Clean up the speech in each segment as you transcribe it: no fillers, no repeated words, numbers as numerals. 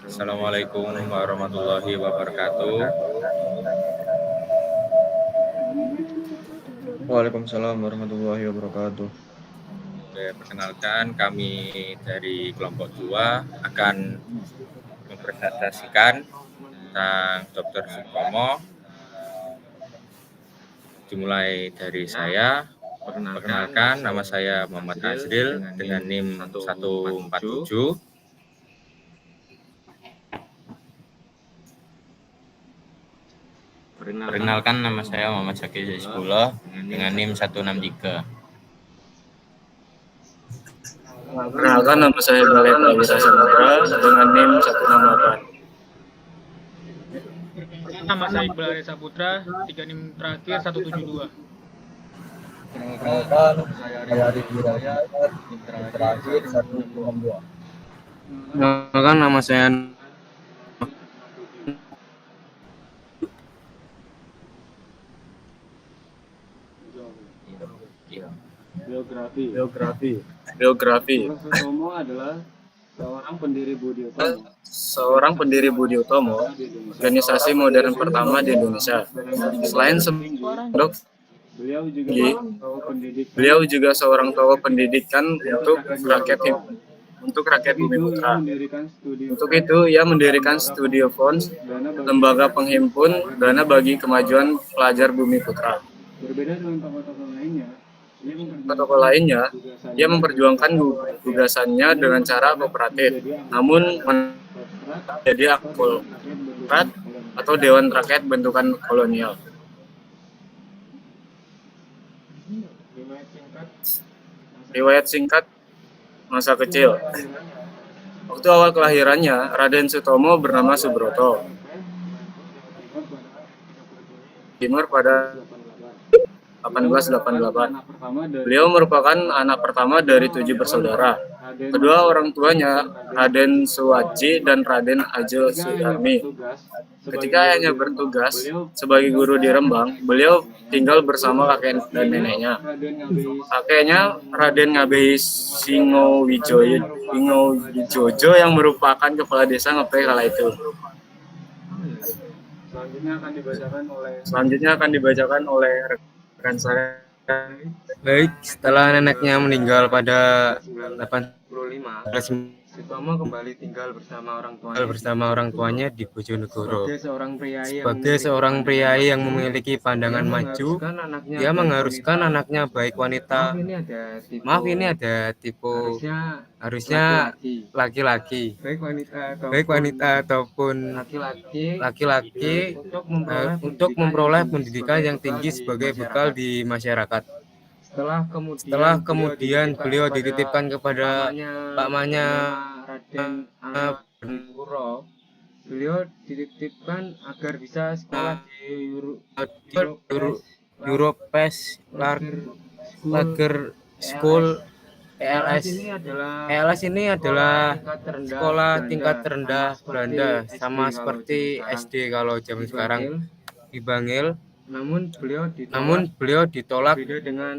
Assalamualaikum warahmatullahi wabarakatuh. Waalaikumsalam warahmatullahi wabarakatuh. Oke, perkenalkan kami dari kelompok 2 akan mempresentasikan tentang Dr. Sutomo. Dimulai dari saya. Perkenalkan, nama saya Muhammad Azril dengan NIM 147. Perkenalkan, nama saya Muhammad Syakir Zaisbullah dengan NIM 163. Perkenalkan, nama saya Balai Prawira Saputra dengan NIM 168. Nama saya Iqbal Arya Putra, 3 NIM terakhir 172. Perkenalkan, saya Arif Wiraya, terakhir 162. Perkenalkan, nama saya Biografi. biografi. Sutomo adalah seorang pendiri Budi Utomo, Seorang pendiri Budi Utomo, organisasi modern pertama di Indonesia. Selain sebagai beliau juga seorang tokoh pendidikan untuk rakyat Bumi Putra. Untuk itu, ia mendirikan Studio Fund, lembaga penghimpun dana bagi kemajuan pelajar Bumi Putra. Berbeda dengan Tokoh lainnya, ia memperjuangkan gagasannya dengan cara kooperatif, namun menjadi akpolrat atau Dewan Rakyat bentukan kolonial. Riwayat singkat masa kecil. Waktu awal kelahirannya, Raden Sutomo bernama Subroto. Timur pada 1888. Beliau merupakan anak pertama dari 7 bersaudara. Kedua orang tuanya, Raden Suwaji dan Raden Ajo Sudarmi. Ketika ayahnya bertugas sebagai guru di Rembang, beliau tinggal bersama kakek dan neneknya. Kakeknya Raden Ngabehi Singowijojo yang merupakan kepala desa Ngepeh kala itu. Selanjutnya akan dibacakan oleh rekan saya. Baik, setelah neneknya meninggal pada 85, Sutomo kembali tinggal bersama orang tuanya di Bojonegoro. Sebagai seorang priai yang memiliki pandangan maju, ia mengharuskan anaknya baik wanita. Maaf, ini ada tipe harusnya laki-laki. Baik wanita ataupun laki-laki untuk memperoleh pendidikan yang tinggi sebagai bekal di masyarakat. Setelah kemudian beliau dititipkan kepada pakmannya beliau dititipkan agar bisa sekolah di Europes Lager School ELS. ELS ini adalah sekolah tingkat terendah Belanda, sama seperti SD kalau zaman sekarang di Bangil. Namun beliau ditolak,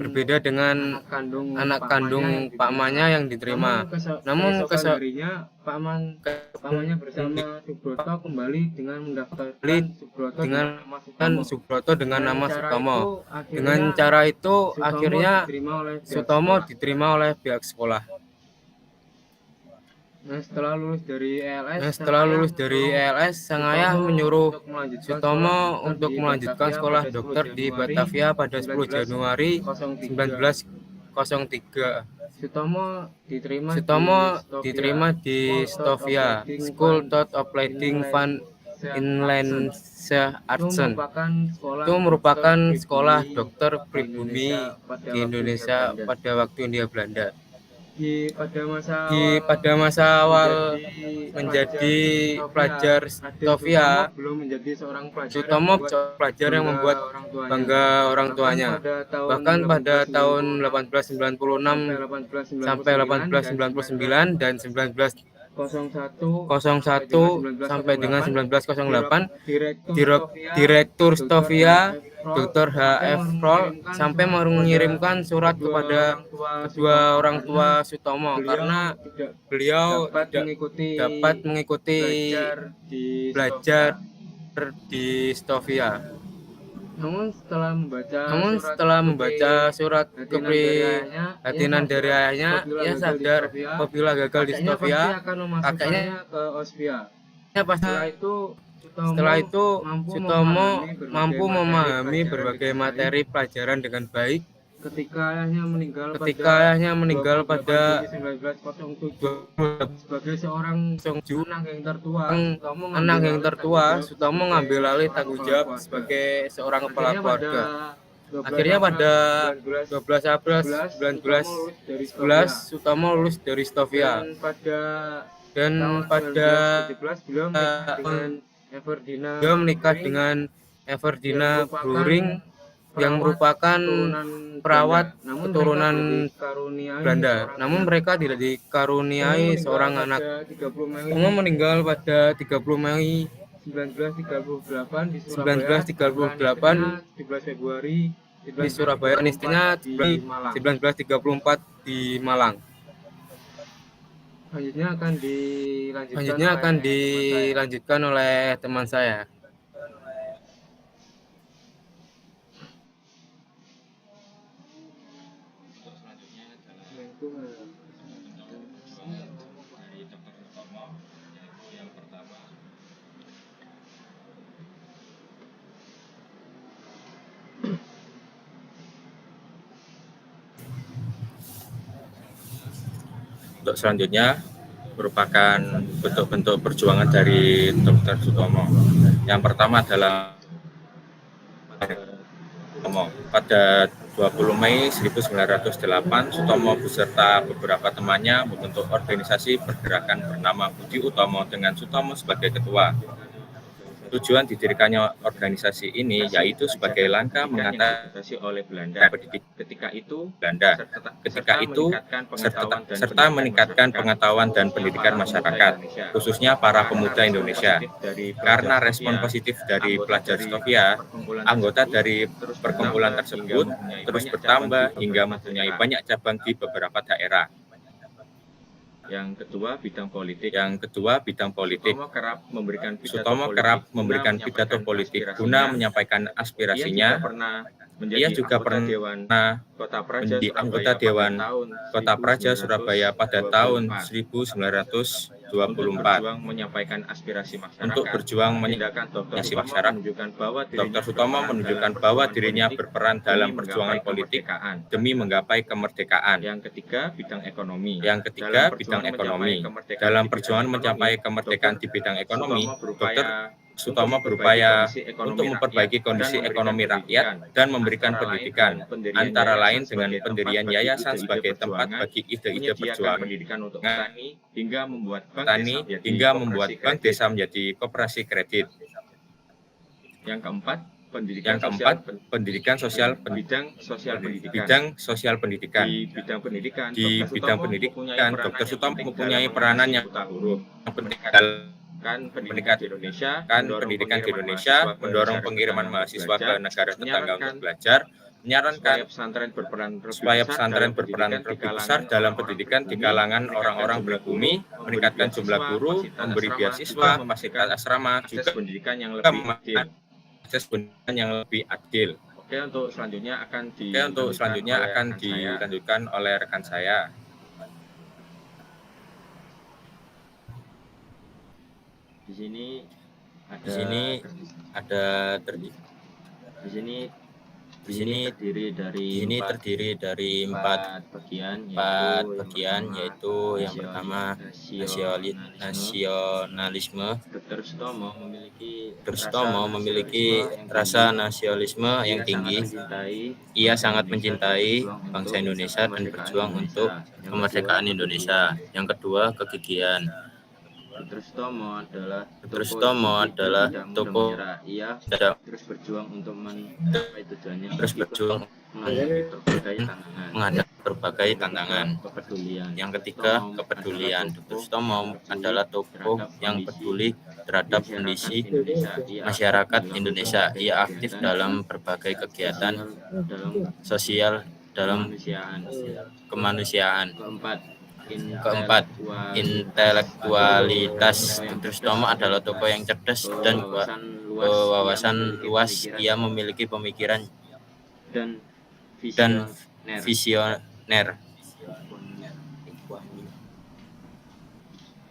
berbeda dengan anak kandung pakmannya yang diterima. Namun pamannya bersama Subroto kembali dengan mendaftarkan Subroto dengan nama Sutomo. Dengan cara itu akhirnya Sutomo diterima oleh pihak sekolah. Setelah lulus dari ELS, sang ayah menyuruh Sutomo untuk melanjutkan sekolah dokter di Batavia pada 10 Januari 1903. Sutomo diterima di Stovia, School Thought of Leading Van Inlandse Artsen. Itu merupakan sekolah dokter pribumi di Indonesia pada waktu Hindia Belanda. Pada masa awal menjadi pelajar Stovia, Sutomo pelajar yang membuat bangga orang tuanya. Bahkan pada tahun 1896 sampai 1899 dan 01 sampai dengan 1908, Direktur Stovia Dr. H.F. Roll sampai mengirimkan surat kepada kedua orang tua Sutomo karena beliau tidak dapat mengikuti belajar di Stovia. Namun setelah membaca surat keprihatinan dari ayahnya, ia sadar apabila gagal di Stovia, kakeknya ke Ospia. Setelah itu, Sutomo mampu memahami berbagai materi pelajaran dengan baik. Ketika ayahnya meninggal pada 1907 sebagai seorang anak yang tertua, Sutomo mengambil alih tanggung jawab sebagai seorang kepala keluarga. Akhirnya pada 12 April 1911, Sutomo lulus dari Stovia. Dan pada beliau menikah dengan Everdina Bruring yang merupakan perawat keturunan Belanda. Namun mereka tidak dikaruniai seorang anak. Sutomo meninggal pada 30 Mei 1938 di Februari di Surabaya, dan istrinya di 1934 di Malang. Selanjutnya akan dilanjutkan oleh teman saya. Untuk selanjutnya merupakan bentuk-bentuk perjuangan dari Dr. Sutomo. Yang pertama adalah pada 20 Mei 1908, Sutomo beserta beberapa temannya membentuk organisasi pergerakan bernama Budi Utomo dengan Sutomo sebagai ketua. Tujuan didirikannya organisasi ini yaitu sebagai langkah mengatasi oleh Belanda ketika itu serta meningkatkan pengetahuan dan pendidikan masyarakat, khususnya para pemuda Indonesia. Karena respon positif dari pelajar Stovia, anggota dari perkumpulan tersebut terus bertambah hingga mempunyai banyak cabang di beberapa daerah. Yang kedua, bidang politik. Sutomo kerap memberikan pidato politik guna menyampaikan aspirasinya. Ia juga pernah menjadi anggota Dewan Kota Praja Surabaya pada tahun 1924 untuk berjuang menyampaikan aspirasi masyarakat. Dr. Sutomo menunjukkan bahwa dirinya berperan dalam perjuangan politik demi menggapai kemerdekaan. Yang ketiga, bidang ekonomi. Dalam perjuangan mencapai kemerdekaan di bidang ekonomi, Dr. Sutomo berupaya untuk memperbaiki kondisi ekonomi rakyat dan memberikan pendidikan, antara lain dengan pendirian yayasan sebagai tempat bagi ide-ide perjuangan untuk petani hingga membuat bank desa menjadi koperasi kredit. Yang keempat, pendidikan sosial pendidikan. Di bidang pendidikan, Dr. Sutomo mempunyai peranan yang penting dalam pendidikan di Indonesia, mendorong pengiriman mahasiswa ke negara tetangga untuk belajar, menyarankan supaya pesantren berperan lebih besar dalam pendidikan di kalangan orang-orang pribumi, meningkatkan jumlah guru, memberi beasiswa, memfasilitasi asrama, juga pendidikan yang lebih adil. Oke, untuk selanjutnya akan dilanjutkan oleh rekan saya. Di sini terdiri dari empat bagian, yaitu yang pertama nasionalisme. Dr. Sutomo memiliki rasa nasionalisme yang tinggi. Ia sangat mencintai bangsa Indonesia dan berjuang untuk kemerdekaan Indonesia. Yang kedua, kegigihan. Terstomo adalah tokoh ia yang terus berjuang untuk mencapai tujuannya terus berjuang menghadapi berbagai tantangan. kepedulian. Yang ketiga, kepedulian. Dr. Sutomo adalah tokoh yang peduli terhadap kondisi masyarakat Indonesia. Ia aktif dalam berbagai kegiatan dalam sosial dalam kemanusiaan. Keempat, intelektualitas. Dr. Sutomo adalah tokoh yang cerdas dan berwawasan luas. Ia memiliki pemikiran dan dan visioner.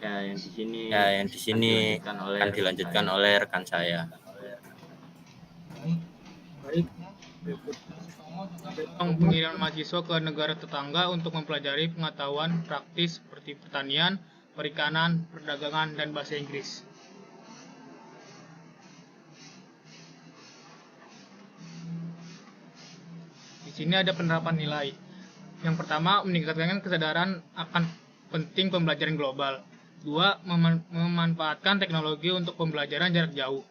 Yang di sini akan dilanjutkan oleh rekan saya. Pengiriman mahasiswa ke negara tetangga untuk mempelajari pengetahuan praktis seperti pertanian, perikanan, perdagangan, dan bahasa Inggris. Di sini ada penerapan nilai. Yang pertama, meningkatkan kesadaran akan penting pembelajaran global. 2. Memanfaatkan teknologi untuk pembelajaran jarak jauh.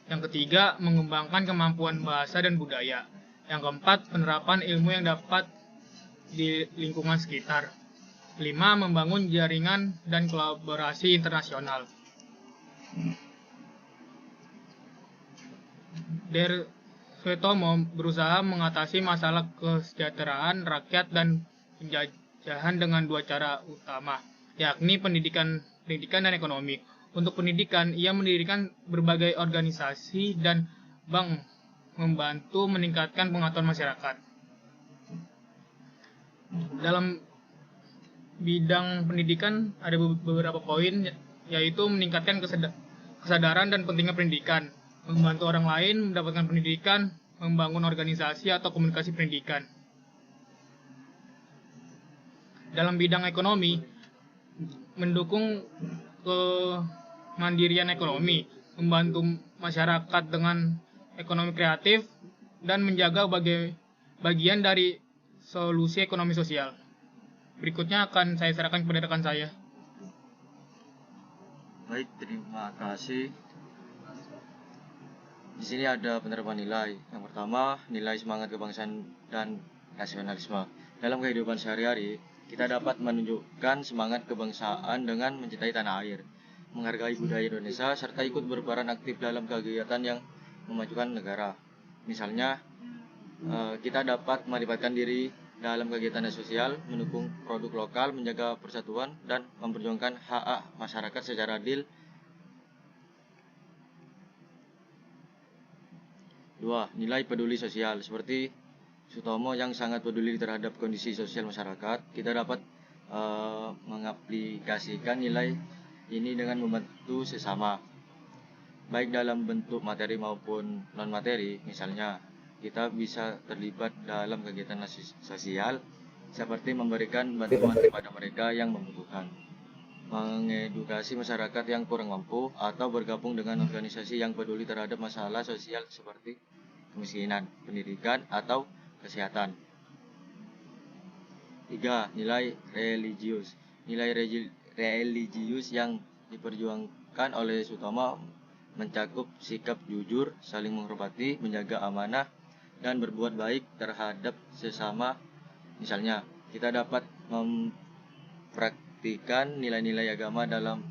Yang ketiga, mengembangkan kemampuan bahasa dan budaya. Yang keempat, penerapan ilmu yang dapat di lingkungan sekitar. 5. Membangun jaringan dan kolaborasi internasional. Dr. Sutomo berusaha mengatasi masalah kesejahteraan rakyat dan penjajahan dengan dua cara utama, yakni pendidikan dan ekonomi. Untuk pendidikan, ia mendirikan berbagai organisasi dan bank membantu meningkatkan pengetahuan masyarakat. Dalam bidang pendidikan ada beberapa poin, yaitu meningkatkan kesadaran dan pentingnya pendidikan, membantu orang lain mendapatkan pendidikan, membangun organisasi atau komunikasi pendidikan. Dalam bidang ekonomi, mendukung kemandirian ekonomi, membantu masyarakat dengan ekonomi kreatif, dan menjaga bagian dari solusi ekonomi sosial. Berikutnya akan saya serahkan kepada rekan saya. Baik, terima kasih. Di sini ada penerapan nilai. Yang pertama, nilai semangat kebangsaan dan nasionalisme. Dalam kehidupan sehari-hari, kita dapat menunjukkan semangat kebangsaan dengan mencintai tanah air, menghargai budaya Indonesia, serta ikut berperan aktif dalam kegiatan yang memajukan negara. Misalnya, kita dapat melibatkan diri dalam kegiatan sosial, mendukung produk lokal, menjaga persatuan, dan memperjuangkan hak masyarakat secara adil. 2. Nilai peduli sosial. Seperti Sutomo yang sangat peduli terhadap kondisi sosial masyarakat, kita dapat mengaplikasikan nilai ini dengan membantu sesama, baik dalam bentuk materi maupun non-materi. Misalnya, kita bisa terlibat dalam kegiatan sosial seperti memberikan bantuan kepada mereka yang membutuhkan, mengedukasi masyarakat yang kurang mampu, atau bergabung dengan organisasi yang peduli terhadap masalah sosial seperti kemiskinan, pendidikan, atau kesehatan. 3. Nilai religius. Nilai religius yang diperjuangkan oleh Sutomo mencakup sikap jujur, saling menghormati, menjaga amanah, dan berbuat baik terhadap sesama. Misalnya, kita dapat mempraktikkan nilai-nilai agama dalam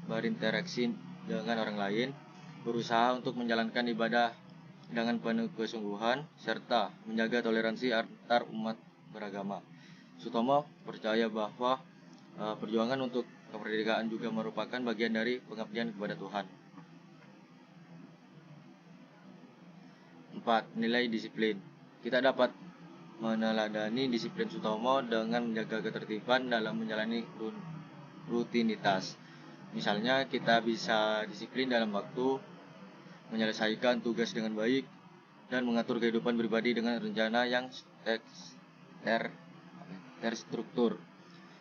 berinteraksi dengan orang lain, berusaha untuk menjalankan ibadah dengan penuh kesungguhan, serta menjaga toleransi antar umat beragama. Sutomo percaya bahwa perjuangan untuk kemerdekaan juga merupakan bagian dari pengabdian kepada Tuhan. 4. Nilai disiplin. Kita dapat meneladani disiplin Sutomo dengan menjaga ketertiban dalam menjalani rutinitas. Misalnya, kita bisa disiplin dalam waktu, menyelesaikan tugas dengan baik, dan mengatur kehidupan pribadi dengan rencana yang terstruktur.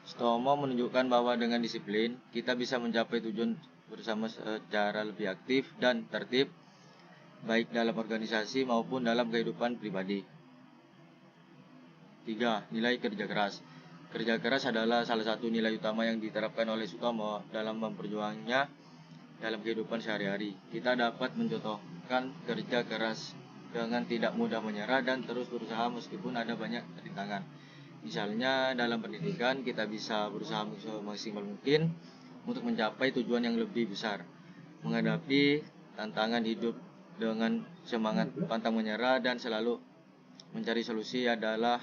Sutomo menunjukkan bahwa dengan disiplin, kita bisa mencapai tujuan bersama secara lebih aktif dan tertib, baik dalam organisasi maupun dalam kehidupan pribadi. 3. Nilai kerja keras. Kerja keras adalah salah satu nilai utama yang diterapkan oleh Sutomo dalam memperjuangkannya dalam kehidupan sehari-hari. Kita dapat mencontohkan kerja keras dengan tidak mudah menyerah dan terus berusaha meskipun ada banyak rintangan. Misalnya dalam pendidikan kita bisa berusaha semaksimal mungkin untuk mencapai tujuan yang lebih besar. Menghadapi tantangan hidup dengan semangat pantang menyerah dan selalu mencari solusi adalah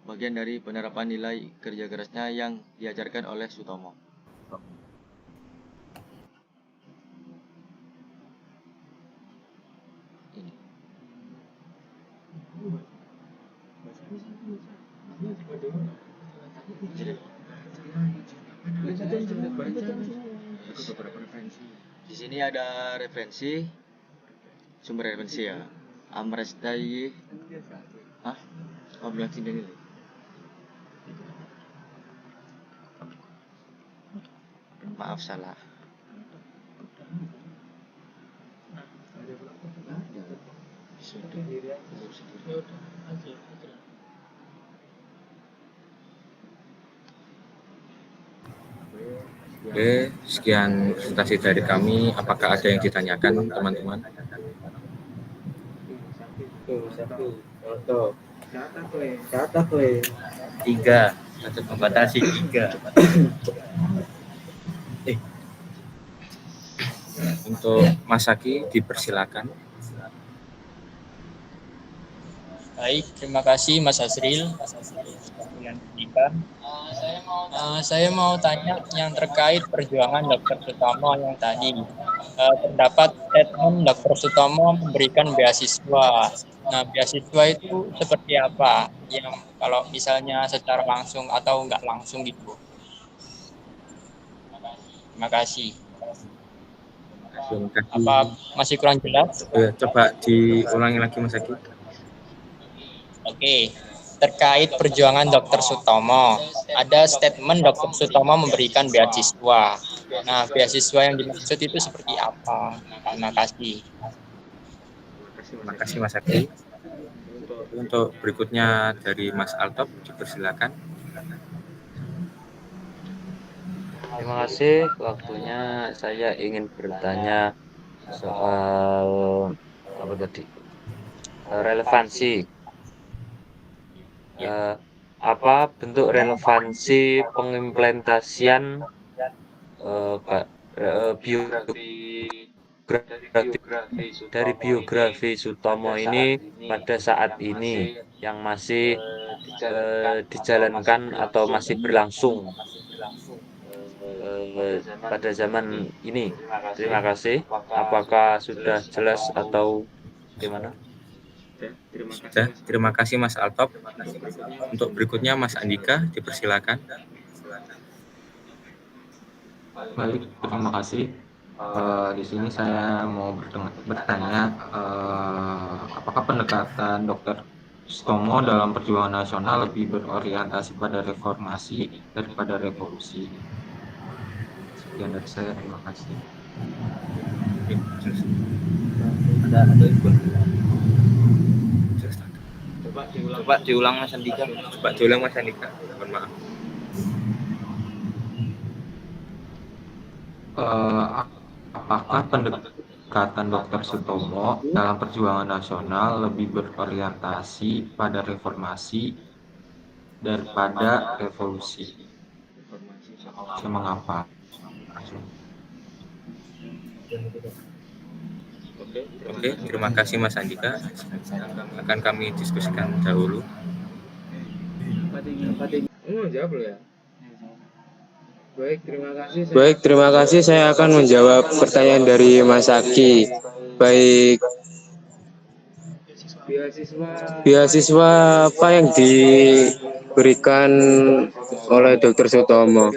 bagian dari penerapan nilai kerja kerasnya yang diajarkan oleh Sutomo. Di sini ada referensi, sumber referensi ya. Amrestai, bilang sini. Maaf salah. Oke, sekian presentasi dari kami. Apakah ada yang ditanyakan, teman-teman? Tiga, untuk membatasi 3. Untuk Mas Saki, dipersilakan. Baik, terima kasih Mas Asril. Saya mau tanya yang terkait perjuangan Dr. Sutomo yang tadi. Terdapat statement Dr. Sutomo memberikan beasiswa. Nah, beasiswa itu seperti apa? Yang kalau misalnya secara langsung atau enggak langsung gitu. Terima kasih. Apa masih kurang jelas? Coba diulangi lagi, Mas Saki. Oke. Terkait perjuangan Dr. Sutomo, ada statement Dr. Sutomo memberikan beasiswa. Nah, beasiswa yang dimaksud itu seperti apa? Terima kasih. Terima kasih, Mas Saki. Untuk berikutnya dari Mas Altop, dipersilakan. Terima kasih. Waktunya saya ingin bertanya soal apa tadi? Relevansi. Apa bentuk relevansi pengimplementasian dari biografi Sutomo ini pada saat ini yang masih dijalankan atau masih berlangsung pada zaman ini? Terima kasih. Apakah sudah jelas atau gimana? Terima kasih Mas Altop. Untuk berikutnya Mas Andika, dipersilakan. Baik, terima kasih. Di sini saya mau bertanya, apakah pendekatan Dr. Sutomo dalam perjuangan nasional lebih berorientasi pada reformasi daripada revolusi? Sekian dari saya, terima kasih. Coba diulang Mas Andika. Mohon maaf. Apakah pendekatan Dr. Sutomo dalam perjuangan nasional lebih berorientasi pada reformasi daripada revolusi? Mengapa? Oke, terima kasih Mas Andika. Akan kami diskusikan dahulu. Jawab lo ya. Baik, terima kasih. Saya akan menjawab pertanyaan dari Mas Aki. Baik, beasiswa apa yang diberikan oleh Dr. Sutomo?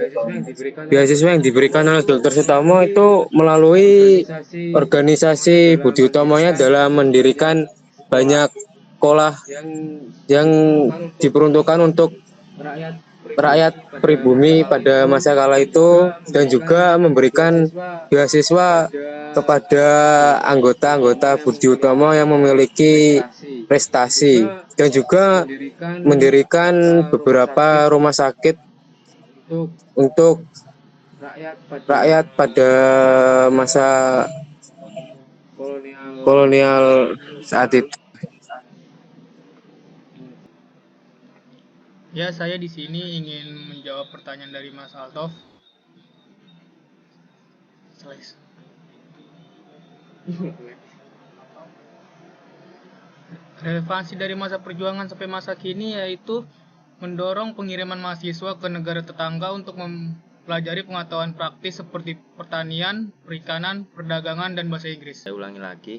Beasiswa yang diberikan oleh Dr. Sutomo itu melalui organisasi Budi Utomonya dalam mendirikan banyak sekolah yang diperuntukkan untuk rakyat pribumi pada masa kala itu, dan juga memberikan beasiswa kepada anggota-anggota Budi Utomo yang memiliki prestasi, dan juga mendirikan beberapa rumah sakit untuk rakyat pada masa kolonial saat itu. Ya, saya di sini ingin menjawab pertanyaan dari Mas Altof. Relevansi dari masa perjuangan sampai masa kini yaitu mendorong pengiriman mahasiswa ke negara tetangga untuk mempelajari pengetahuan praktis seperti pertanian, perikanan, perdagangan, dan bahasa Inggris. Saya ulangi lagi.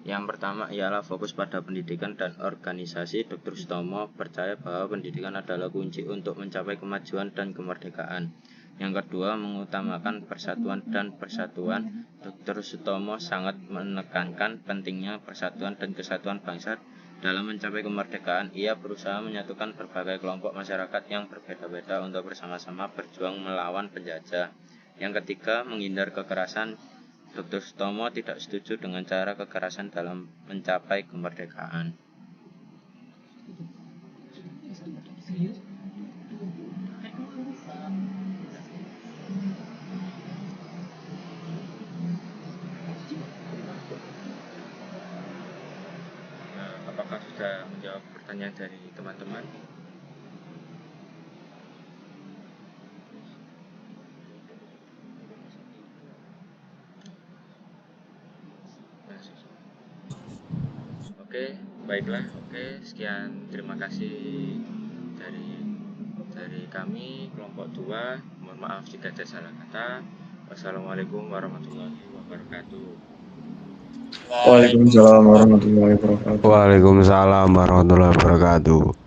Yang pertama ialah fokus pada pendidikan dan organisasi. Dr. Sutomo percaya bahwa pendidikan adalah kunci untuk mencapai kemajuan dan kemerdekaan. Yang kedua, mengutamakan persatuan dan persatuan. Dr. Sutomo sangat menekankan pentingnya persatuan dan kesatuan bangsa dalam mencapai kemerdekaan. Ia berusaha menyatukan berbagai kelompok masyarakat yang berbeda-beda untuk bersama-sama berjuang melawan penjajah. Yang ketiga, menghindar kekerasan. Dr. Sutomo tidak setuju dengan cara kekerasan dalam mencapai kemerdekaan. Apakah sudah menjawab pertanyaan dari teman-teman? Oke, baiklah. Oke, sekian. Terima kasih dari kami kelompok 2. Mohon maaf jika ada salah kata. Wassalamualaikum warahmatullahi wabarakatuh. Waalaikumsalam warahmatullahi wabarakatuh. Waalaikumsalam warahmatullahi wabarakatuh.